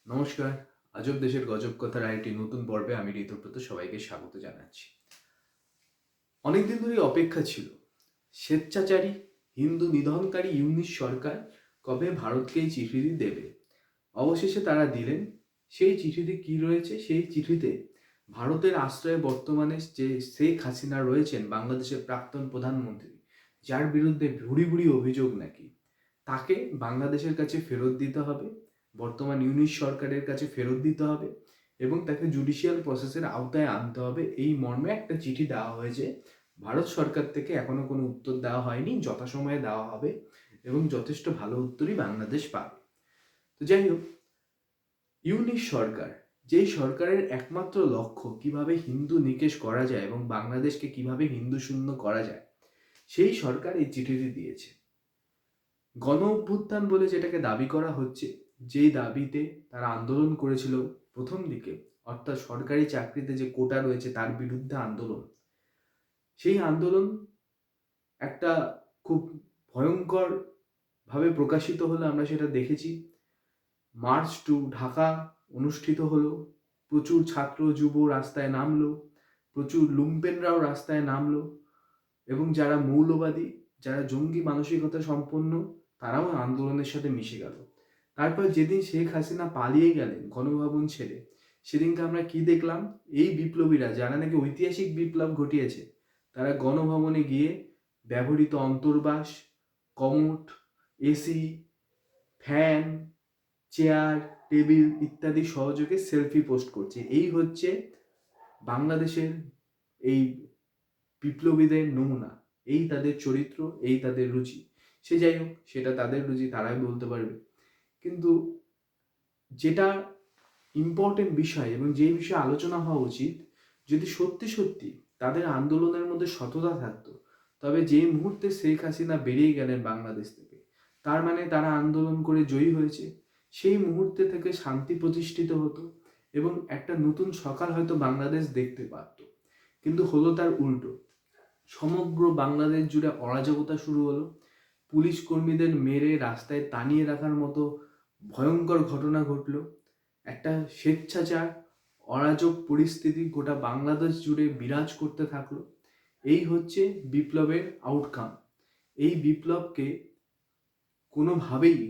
নমস্কার। আজব দেশের গজব কথার আরেকটি নতুন পর্বে আমি ঋতুব্রত সবাইকে স্বাগত জানাচ্ছি। অনেকদিন ধরেই অপেক্ষা ছিল, স্বেচ্ছাচারী হিন্দু নিধনকারী ইউনিশ সরকার কবে ভারতকে এই চিঠিটি দেবে। অবশেষে তারা দিলেন। সেই চিঠিতে কি রয়েছে? সেই চিঠিতে ভারতের আশ্রয়ে বর্তমানে যে শেখ হাসিনা রয়েছেন, বাংলাদেশের প্রাক্তন প্রধানমন্ত্রী, যার বিরুদ্ধে ভুরি ভুরি অভিযোগ নাকি, তাকে বাংলাদেশের কাছে ফেরত দিতে হবে, বর্তমান ইউনিশ সরকারের কাছে ফেরত দিতে হবে এবং তাকে জুডিশিয়াল প্রসেসের আওতায় আনতে হবে। এই মর্মে একটা চিঠি দেওয়া হয়েছে। ভারত সরকার থেকে এখনো কোনো উত্তর দেওয়া হয়নি, যথাসময়ে দেওয়া হবে এবং যথেষ্ট ভালো উত্তরই বাংলাদেশ পাবে। তো যাই হোক, ইউনিশ সরকার, যেই সরকারের একমাত্র লক্ষ্য কিভাবে হিন্দু নিকেশ করা যায় এবং বাংলাদেশকে কিভাবে হিন্দু শূন্য করা যায়, সেই সরকার এই চিঠিটি দিয়েছে। গণ অভ্যুত্থান বলে যেটাকে দাবি করা হচ্ছে, যেই দাবিতে তারা আন্দোলন করেছিল প্রথম দিকে, অর্থাৎ সরকারি চাকরিতে যে কোটা রয়েছে তার বিরুদ্ধে আন্দোলন, সেই আন্দোলন একটা খুব ভয়ঙ্কর ভাবে প্রকাশিত হলো। আমরা সেটা দেখেছি। মার্চ টু ঢাকা অনুষ্ঠিত হলো, প্রচুর ছাত্র যুব রাস্তায় নামলো, প্রচুর লুম্পেনরাও রাস্তায় নামলো এবং যারা মৌলবাদী, যারা জঙ্গি মানসিকতা সম্পন্ন, তারাও আন্দোলনের সাথে মিশে গেল। তারপর যেদিন শেখ হাসিনা পালিয়ে গেলেন গণভবন ছেড়ে, সেদিনকে আমরা কি দেখলাম? এই বিপ্লবীরা, যারা নাকি ঐতিহাসিক বিপ্লব ঘটিয়েছে, তারা গণভবনে গিয়ে ব্যবহৃত অন্তর্বাস, commode, AC, fan, chair, table ইত্যাদি সহযোগে সেলফি পোস্ট করছে। এই হচ্ছে বাংলাদেশের এই বিপ্লবীদের নমুনা। এই তাদের চরিত্র, এই তাদের রুচি। সে যাই হোক, সেটা তাদের রুচি, তারাই বলতে পারবে। কিন্তু যেটা ইম্পর্টেন্ট বিষয় এবং যেই বিষয়ে আলোচনা হওয়া উচিত, যদি সত্যি সত্যি তাদের আন্দোলনের মধ্যে সততা থাকতো, তবে যে মুহূর্তে শেখ হাসিনা বেরিয়ে গেলেন বাংলাদেশ থেকে, তার মানে তারা আন্দোলন করে জয়ী হয়েছে। সেই মুহূর্তে থেকে শান্তি প্রতিষ্ঠিত হতো এবং একটা নতুন সকাল হয়তো বাংলাদেশ দেখতে পারত। কিন্তু হলো তার উল্টো। সমগ্র বাংলাদেশ জুড়ে অরাজকতা শুরু হলো। পুলিশ কর্মীদের মেরে রাস্তায় টানিয়ে রাখার মতো ভয়ঙ্কর ঘটনা ঘটলো। একটা স্বেচ্ছাচার, অরাজক পরিস্থিতি গোটা বাংলাদেশ জুড়ে বিরাজ করতে থাকলো। এই হচ্ছে বিপ্লবের আউটকাম। এই বিপ্লবকে কোনোভাবেই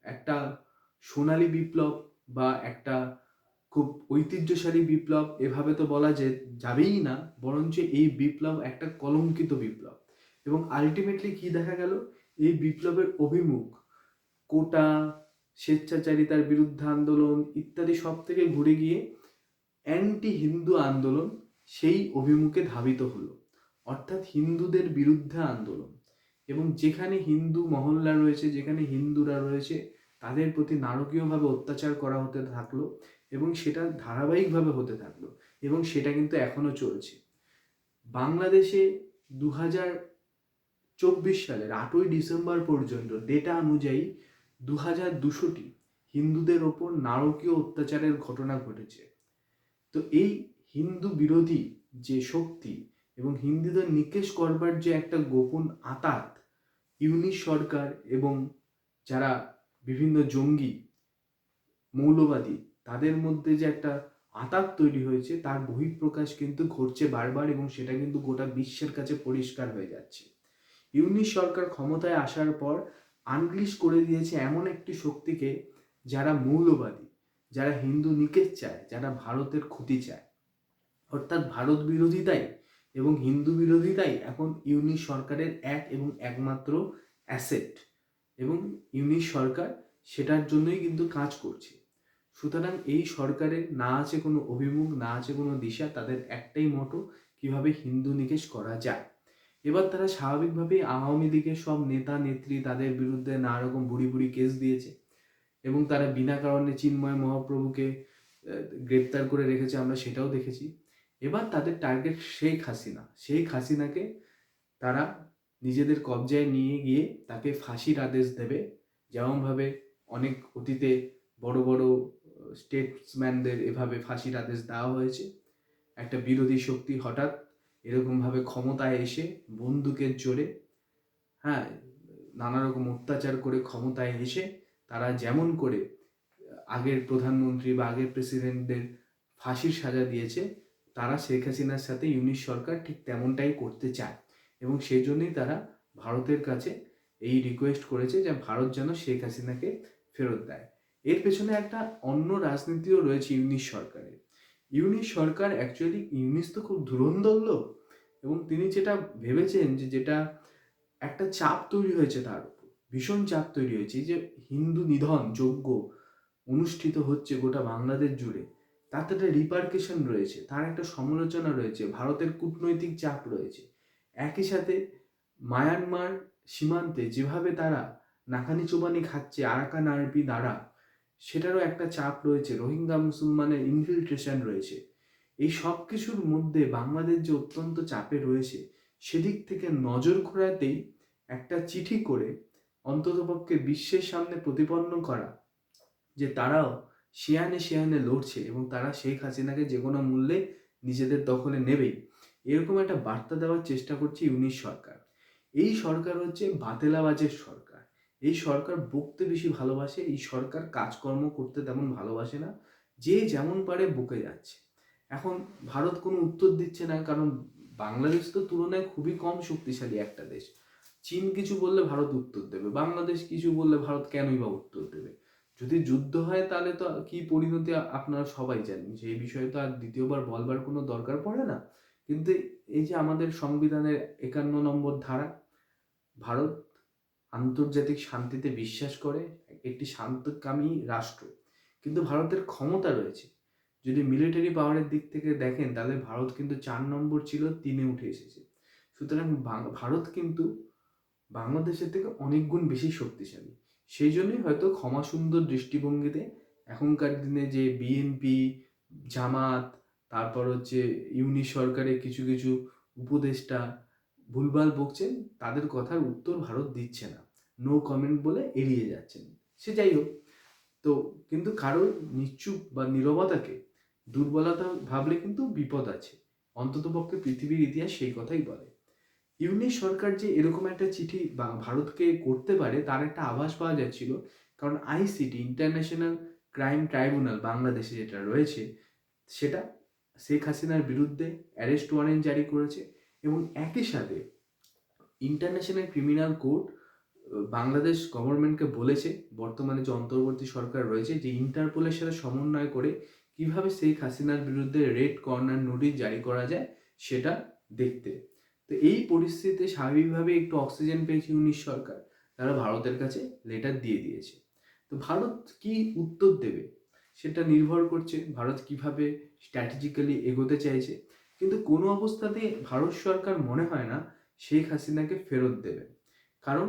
একটা সোনালী বিপ্লব বা একটা খুব ঐতিহ্যশালী বিপ্লব এভাবে তো বলা যাবেই না, বরঞ্চ এই বিপ্লব একটা কলঙ্কিত বিপ্লব। এবং আলটিমেটলি কি দেখা গেল? এই বিপ্লবের অভিমুখ কোটা, স্বেচ্ছাচারিতার বিরুদ্ধে আন্দোলন ইত্যাদি সব থেকে ঘুরে গিয়ে অ্যান্টি হিন্দু আন্দোলন সেই অভিমুখে ধাবিত হলো, অর্থাৎ হিন্দুদের বিরুদ্ধে আন্দোলন। এবং যেখানে হিন্দু মহল্লা রয়েছে, যেখানে হিন্দুরা রয়েছে, তাদের প্রতি নারকীয়ভাবে অত্যাচার করা হতে থাকলো এবং সেটা ধারাবাহিকভাবে হতে থাকলো এবং সেটা কিন্তু এখনো চলছে। বাংলাদেশে 2024 সালের 8ই ডিসেম্বর পর্যন্ত ডেটা অনুযায়ী 2200টি হিন্দুদের ওপর নারকীয় অত্যাচারের ঘটনা ঘটেছে। তো এই হিন্দু বিরোধী যে শক্তি এবং হিন্দুদের নিকেশ করবার যে একটা গোপন আঁতাত, ইউনিশ সরকার এবং যারা বিভিন্ন জঙ্গি মৌলবাদী, তাদের মধ্যে যে একটা আঁতাত তৈরি হয়েছে, তার বহিঃপ্রকাশ কিন্তু ঘটছে বারবার এবং সেটা কিন্তু গোটা বিশ্বের কাছে পরিষ্কার হয়ে যাচ্ছে। ইউনিশ সরকার ক্ষমতায় আসার পর আনলিশ করে দিয়েছে এমন একটি শক্তিকে, যারা মৌলবাদী, যারা হিন্দু নিকেশ চায়, যারা ভারতের ক্ষতি চায়। অর্থাৎ ভারত বিরোধিতাই এবং হিন্দু বিরোধিতাই এখন ইউনিশ সরকারের এক এবং একমাত্র অ্যাসেট এবং ইউনিশ সরকার সেটার জন্যই কিন্তু কাজ করছে। সুতরাং এই সরকারের না আছে কোনো অভিমুখ, না আছে কোনো দিশা, তাদের একটাই মোটো, কিভাবে হিন্দু নিকেশ করা যায়। এবার তারা স্বাভাবিকভাবেই আওয়ামী লীগের সব নেতা নেত্রী, তাদের বিরুদ্ধে নানা রকম বুড়ি বুড়ি কেস দিয়েছে এবং তারা বিনা কারণে চিন্ময় মহাপ্রভুকে গ্রেপ্তার করে রেখেছে, আমরা সেটাও দেখেছি। এবার তাদের টার্গেট শেখ হাসিনা। শেখ হাসিনাকে তারা নিজেদের কবজায় নিয়ে গিয়ে তাকে ফাঁসির আদেশ দেবে, যেমনভাবে অনেক অতীতে বড় বড় স্টেটসম্যানদের এভাবে ফাঁসির আদেশ দেওয়া হয়েছে। একটা বিরোধী শক্তি হঠাৎ এরকমভাবে ক্ষমতায় এসে বন্দুকের জোরে, হ্যাঁ, নানা রকম অত্যাচার করে ক্ষমতায় এসে তারা যেমন করে আগের প্রধানমন্ত্রী বা আগের প্রেসিডেন্টদের ফাঁসির সাজা দিয়েছে, তারা শেখ হাসিনার সাথে ইউনিশ সরকার ঠিক তেমনটাই করতে চায় এবং সেই জন্যই তারা ভারতের কাছে এই রিকোয়েস্ট করেছে যে ভারত যেন শেখ হাসিনাকে ফেরত দেয়। এর পেছনে একটা অন্য রাজনীতিও রয়েছে ইউনিশ সরকারের। ইউনিশ সরকার অ্যাকচুয়ালি, ইউনিশ তো খুব ধুরন্ধর লোক এবং তিনি যেটা ভেবেছেন যে যেটা একটা চাপ তৈরি হয়েছে তার উপর, ভীষণ চাপ তৈরি হয়েছে যে হিন্দু নিধন যজ্ঞ অনুষ্ঠিত হচ্ছে গোটা বাংলাদেশ জুড়ে, তাতে একটা রিপারকেশন রয়েছে, তার একটা সমালোচনা রয়েছে, ভারতের কূটনৈতিক চাপ রয়েছে। একই সাথে মায়ানমার সীমান্তে যেভাবে তারা নাকানি চোবানি খাচ্ছে আরাকান আর্মি দ্বারা, সেটারও একটা চাপ রয়েছে, রোহিঙ্গা মুসলমানের ইনফিল্ট্রেশন রয়েছে। এই সব কিছুর মধ্যে বাংলাদেশ যে অত্যন্ত চাপে রয়েছে, সেদিক থেকে নজর ঘোরাতেই একটা চিঠি করে অন্ততপক্ষে বিশ্বের সামনে প্রতিপন্ন করা যে তারাও শিয়ানে লড়ছে এবং তারা শেখ হাসিনাকে যে কোনো মূল্যে নিজেদের দখলে নেবেই, এরকম একটা বার্তা দেওয়ার চেষ্টা করছে ইউনিশ সরকার। এই সরকার হচ্ছে বাতেলাবাজের সরকার। এই সরকার বকতে বেশি ভালোবাসে, এই সরকার কাজকর্ম করতে তেমন ভালোবাসে না, যে যেমন পারে বকে যাচ্ছে। এখন ভারত কোনো উত্তর দিচ্ছে না, কারণ বাংলাদেশ তো তুলনায় খুবই কম শক্তিশালী একটা দেশ। চীন কিছু বললে ভারত উত্তর দেবে, বাংলাদেশ কিছু বললে ভারত কেনই বা উত্তর দেবে। যদি যুদ্ধ হয় তাহলে তো কি পরিণতি আপনারা সবাই জানেন, সেই বিষয়ে তো আর দ্বিতীয়বার বলবার কোনো দরকার পড়ে না। কিন্তু এই যে আমাদের সংবিধানের 51 নম্বর ধারা, ভারত আন্তর্জাতিক শান্তিতে বিশ্বাস করে, একটি শান্তকামী রাষ্ট্র, কিন্তু ভারতের ক্ষমতা রয়েছে। যদি মিলিটারি পাওয়ারের দিক থেকে দেখেন তাহলে ভারত কিন্তু 4 নম্বর ছিল, 3-এ উঠে এসেছে। সুতরাং ভারত কিন্তু বাংলাদেশের থেকে অনেক গুণ বেশি শক্তিশালী। সেই জন্যই হয়তো ক্ষমা সুন্দর দৃষ্টিভঙ্গিতে এখনকার দিনে যে বিএনপি, জামাত, তারপর হচ্ছে ইউনিশ সরকারের কিছু কিছু উপদেষ্টা ভুলভাল বকছেন, তাদের কথার উত্তর ভারত দিচ্ছে না, নো কমেন্ট বলে এড়িয়ে যাচ্ছেন। সে যাই হোক, তো কিন্তু কারোর নিশ্চুপ বা নীরবতাকে দুর্বলতা ভাবলে কিন্তু বিপদ আছে, অন্ততপক্ষে পৃথিবীর ইতিহাস সেই কথাই বলে। ইউনিশ সরকার যে এরকম একটা চিঠি বা ভারতকে করতে পারে তার একটা আভাস পাওয়া যাচ্ছিল, কারণ আইসিটি, ইন্টারন্যাশনাল ক্রাইম ট্রাইব্যুনাল বাংলাদেশে যেটা রয়েছে, সেটা শেখ হাসিনার বিরুদ্ধে অ্যারেস্ট ওয়ারেন্ট জারি করেছে এবং একই সাথে ইন্টারন্যাশনাল ক্রিমিনাল কোর্ট বাংলাদেশ গভর্নমেন্টকে বলেছে, বর্তমানে যে অন্তর্বর্তী সরকার রয়েছে, যে ইন্টারপোলের সাথে সমন্বয় করে কিভাবে শেখ হাসিনার বিরুদ্ধে রেড কর্নার নোটিশ জারি করা যায় সেটা দেখতে। তো এই পরিস্থিতিতে স্বাভাবিকভাবে একটু অক্সিজেন পেয়েছে ইউনিশ সরকার, তারা ভারতের কাছে লেটার দিয়ে দিয়েছে। তো ভারত কি উত্তর দেবে সেটা নির্ভর করছে ভারত কিভাবে স্ট্র্যাটেজিক্যালি এগোতে চাইছে। কিন্তু কোনো অবস্থাতেই ভারত সরকার মনে হয় না শেখ হাসিনাকে ফেরত দেবে, কারণ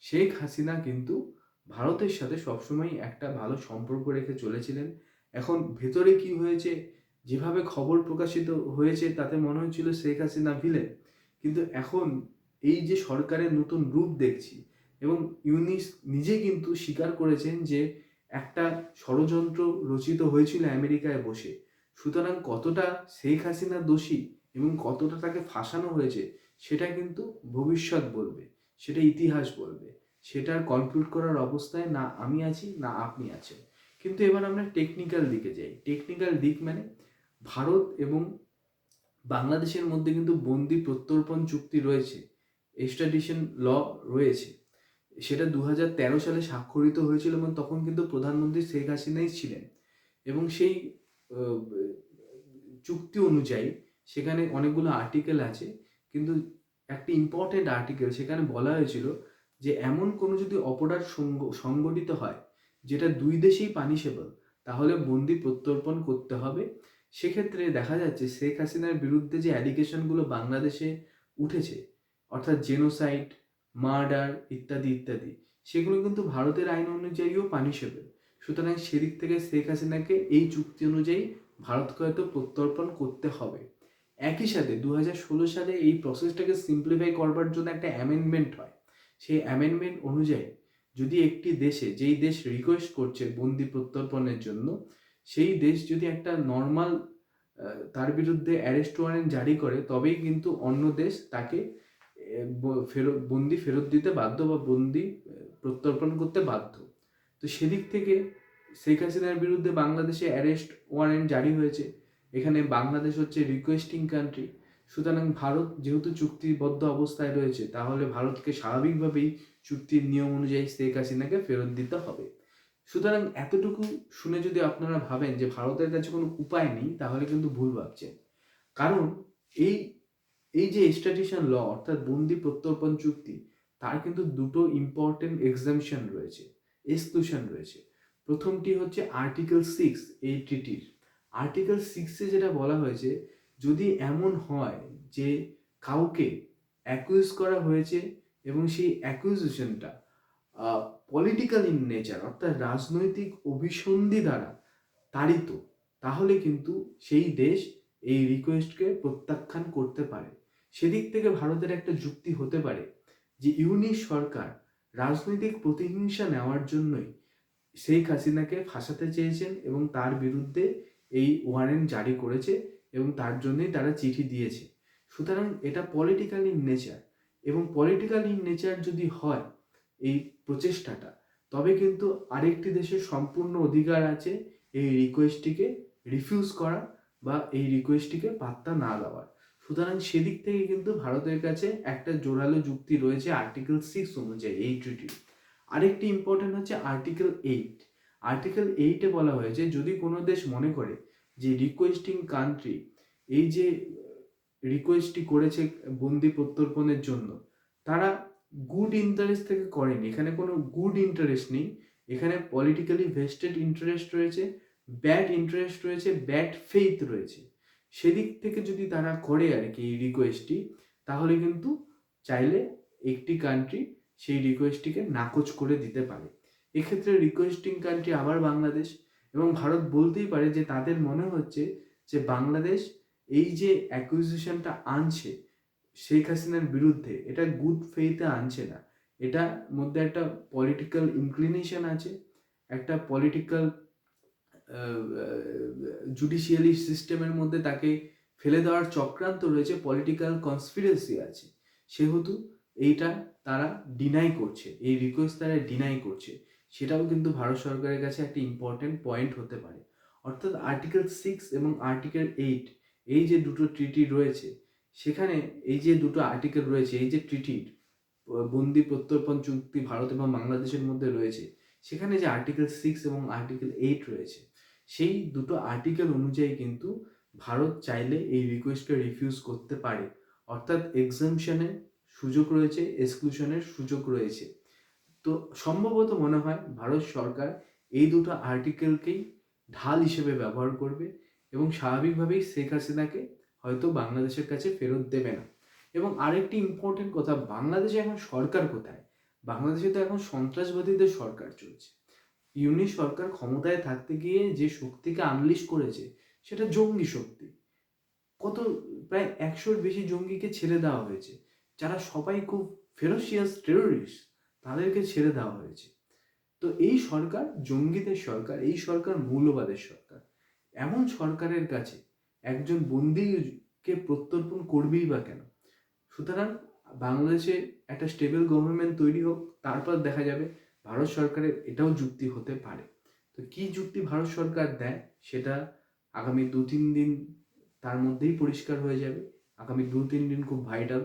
শেখ হাসিনা কিন্তু ভারতের সাথে সবসময় একটা ভালো সম্পর্ক রেখে চলেছিলেন। এখন ভেতরে কি হয়েছে, যেভাবে খবর প্রকাশিত হয়েছে তাতে মনে হচ্ছিল শেখ হাসিনা ভিলেন, কিন্তু এখন এই যে সরকারের নতুন রূপ দেখছি এবং ইউনিস নিজে কিন্তু স্বীকার করেছেন যে একটা ষড়যন্ত্র রচিত হয়েছিল আমেরিকায় বসে। সুতরাং কতটা শেখ হাসিনা দোষী এবং কতটা তাকে ফাঁসানো হয়েছে সেটা কিন্তু ভবিষ্যৎ বলবে, সেটা ইতিহাস বলবে, সেটার কনক্লুড করার অবস্থায় না আমি আছি না আপনি আছেন। কিন্তু এবার আমরা টেকনিক্যাল দিকে যাই। টেকনিক্যাল দিক মানে ভারত এবং বাংলাদেশের মধ্যে কিন্তু বন্দি প্রত্যর্পণ চুক্তি রয়েছে, এক্সট্রাডিশন ল রয়েছে। সেটা 2013 সালে স্বাক্ষরিত হয়েছিল এবং তখন কিন্তু প্রধানমন্ত্রী শেখ হাসিনাই ছিলেন এবং সেই আহ, চুক্তি অনুযায়ী সেখানে অনেকগুলো আর্টিকেল আছে, কিন্তু একটি ইম্পর্টেন্ট আর্টিকেল সেখানে বলা হয়েছিল যে এমন কোনো যদি অপরাধ সংগঠিত হয় যেটা দুই দেশেই পানিশেবল, তাহলে বন্দি প্রত্যর্পণ করতে হবে। সেক্ষেত্রে দেখা যাচ্ছে শেখ হাসিনার বিরুদ্ধে যে অ্যালিগেশনগুলো বাংলাদেশে উঠেছে, অর্থাৎ জেনোসাইড, মার্ডার ইত্যাদি ইত্যাদি, সেগুলো কিন্তু ভারতের আইন অনুযায়ীও পানিশেবল। সুতরাং সেদিক থেকে শেখ হাসিনাকে এই চুক্তি অনুযায়ী ভারতকে হয়তো প্রত্যর্পণ করতে হবে। একই সাথে 2016 সালে এই প্রসেসটাকে সিম্পলিফাই করবার জন্য একটা অ্যামেন্ডমেন্ট হয়। সেই অ্যামেন্ডমেন্ট অনুযায়ী যদি একটি দেশে, যেই দেশ রিকোয়েস্ট করছে বন্দি প্রত্যর্পণের জন্য, সেই দেশ যদি একটা নর্মাল তার বিরুদ্ধে অ্যারেস্ট ওয়ারেন্ট জারি করে, তবেই কিন্তু অন্য দেশ তাকে বন্দি ফেরত দিতে বাধ্য বা বন্দি প্রত্যর্পণ করতে বাধ্য। তো সেদিক থেকে শেখ হাসিনার বিরুদ্ধে বাংলাদেশে অ্যারেস্ট ওয়ারেন্ট জারি হয়েছে। এখানে বাংলাদেশ হচ্ছে রিকোয়েস্টিং কান্ট্রি। সুতরাং ভারত যেহেতু চুক্তিবদ্ধ অবস্থায় রয়েছে, তাহলে ভারতকে স্বাভাবিকভাবেই চুক্তির নিয়ম অনুযায়ী শেখ হাসিনাকে ফেরত দিতে হবে। সুতরাং এতটুকু শুনে যদি আপনারা ভাবেন যে ভারতের কাছে কোনো উপায় নেই, তাহলে কিন্তু ভুল ভাবছেন। কারণ এই এই যে এক্সট্রাডিশন ল অর্থাৎ বন্দি প্রত্যর্পণ চুক্তি, তার কিন্তু দুটো ইম্পর্টেন্ট এক্সামশন রয়েছে, এক্সক্লুশন রয়েছে। প্রথমটি হচ্ছে আর্টিকেল 6 এই ট্রিটির। আর্টিকেল 6-এ যেটা বলা হয়েছে, যদি এমন হয় যে কাউকে অ্যাকিউজ করা হয়েছে এবং সেই অ্যাকিউজেশনটা পলিটিক্যাল ইন নেচার অর্থাৎ রাজনৈতিক অভিসন্ধি দ্বারা তাড়িত, তাহলে কিন্তু সেই দেশ এই রিকোয়েস্টকে প্রত্যাখ্যান করতে পারে। সেদিক থেকে ভারতের একটা যুক্তি হতে পারে যে ইউনিশ সরকার রাজনৈতিক প্রতিহিংসা নেওয়ার জন্যই শেখ হাসিনাকে ফাঁসাতে চেয়েছেন এবং তার বিরুদ্ধে এই ওয়ারেন্ট জারি করেছে এবং তার জন্যই তারা চিঠি দিয়েছে। সুতরাং এটা পলিটিক্যাল ইন নেচার, এবং পলিটিক্যাল ইন নেচার যদি হয় এই প্রচেষ্টাটা, তবে কিন্তু আরেকটি দেশের সম্পূর্ণ অধিকার আছে এই রিকোয়েস্টটিকে রিফিউজ করা বা এই রিকোয়েস্টটিকে পাত্তা না দেওয়ার। সুতরাং সেদিক থেকে কিন্তু ভারতের কাছে একটা জোরালো যুক্তি রয়েছে আর্টিকেল 6 অনুযায়ী এই ট্রিটি। আরেকটি ইম্পর্টেন্ট হচ্ছে আর্টিকেল 8। আর্টিকেল 8-এ বলা হয়েছে যদি কোনো দেশ মনে করে যে রিকোয়েস্টিং কান্ট্রি এই যে রিকোয়েস্টটি করেছে বন্দি প্রত্যর্পণের জন্য, তারা গুড ইন্টারেস্ট থেকে করেনি, এখানে কোনো গুড ইন্টারেস্ট নেই, এখানে পলিটিক্যালি ভেস্টেড ইন্টারেস্ট রয়েছে, ব্যাড ইন্টারেস্ট রয়েছে, ব্যাড ফেইথ রয়েছে। সেদিক থেকে যদি তারা করে আর কি এই রিকোয়েস্টটি, তাহলে কিন্তু চাইলে একটি কান্ট্রি সেই রিকোয়েস্টটিকে নাকচ করে দিতে পারে। এক্ষেত্রে রিকোয়েস্টিং কান্ট্রি আবার বাংলাদেশ, এবং ভারত বলতেই পারে যে তাদের মনে হচ্ছে যে বাংলাদেশ এই যে অ্যাকুইজিশনটা আনছে শেখ হাসিনার বিরুদ্ধে, এটা গুড ফেইথে আনছে না, এটার মধ্যে একটা পলিটিক্যাল ইনক্লিনেশন আছে, একটা পলিটিক্যাল জুডিশিয়ালি সিস্টেমের মধ্যে তাকে ফেলে দেওয়ার চক্রান্ত রয়েছে, পলিটিক্যাল কনস্পিরেসি আছে। সেহেতু এইটা তারা ডিনাই করছে, এই রিকোয়েস্ট তারা ডিনাই করছে। সেটাও কিন্তু ভারত সরকারের কাছে একটা ইম্পর্টেন্ট পয়েন্ট হতে পারে। অর্থাৎ আর্টিকেল 6 এবং আর্টিকেল 8 এই যে দুটো ট্রিটি রয়েছে, সেখানে এই যে দুটো আর্টিকেল রয়েছে, এই যে ট্রিটির বন্দি প্রত্যর্পণ চুক্তি ভারত এবং বাংলাদেশের মধ্যে রয়েছে, সেখানে যে আর্টিকেল 6 এবং আর্টিকেল 8 রয়েছে, সেই দুটো আর্টিকেল অনুযায়ী কিন্তু ভারত চাইলে এই রিকোয়েস্টকে রিফিউজ করতে পারে। অর্থাৎ এক্সামশনের সুযোগ রয়েছে, এক্সক্লুশনের সুযোগ রয়েছে। তো সম্ভবত মনে হয় ভারত সরকার এই দুটো আর্টিকেলকেই ঢাল হিসেবে ব্যবহার করবে এবং স্বাভাবিকভাবেই শেখ হাসিনাকে হয়তো বাংলাদেশের কাছে ফেরত দেবে না। এবং আরেকটি ইম্পর্টেন্ট কথা, বাংলাদেশে এখন সরকার কোথায়? বাংলাদেশে তো এখন সন্ত্রাসবাদীদের সরকার চলছে। ইউনিশ সরকার ক্ষমতায় থাকতে গিয়ে যে শক্তিকে আনলিশ করেছে, সেটা জঙ্গি শক্তি। কত প্রায় 100-র বেশি জঙ্গিকে ছেড়ে দেওয়া হয়েছে, যারা সবাই খুব ফেরোসিয়াস টেরোরিস্ট, তাদেরকে ছেড়ে দেওয়া হয়েছে। তো এই সরকার জঙ্গিদের সরকার, এই সরকার মৌলবাদের সরকার। এমন সরকারের কাছে একজন বন্দীকে প্রত্যর্পণ করবেই বা কেন? সুতরাং বাংলাদেশে একটা স্টেবল গভর্নমেন্ট তৈরি হোক, তারপর দেখা যাবে। ভারত সরকারের এটাও যুক্তি হতে পারে। তো কি যুক্তি ভারত সরকার দেয়, সেটা আগামী 2-3 দিন তার মধ্যেই পরিষ্কার হয়ে যাবে। আগামী 2-3 দিন খুব ভাইটাল।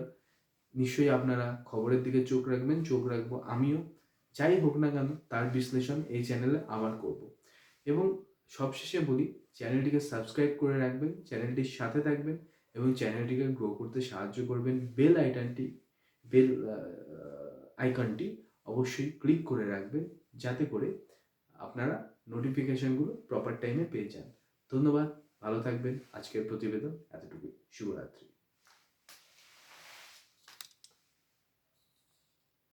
নিশ্চয়ই আপনারা খবরের দিকে চোখ রাখবেন, চোখ রাখবো আমিও। যাই হোক না কেন, তার বিশ্লেষণ এই চ্যানেলে আবার করব। এবং সবশেষে বলি, চ্যানেলটিকে সাবস্ক্রাইব করে রাখবেন, চ্যানেলটির সাথে থাকবেন এবং চ্যানেলটিকে গ্রো করতে সাহায্য করবেন। বেল আইকনটি অবশ্যই ক্লিক করে রাখবেন, যাতে করে আপনারা নোটিফিকেশনগুলো প্রপার টাইমে পেয়ে যান। ধন্যবাদ, ভালো থাকবেন। আজকের প্রতিবেদন এতটুকুই। শুভরাত্রি।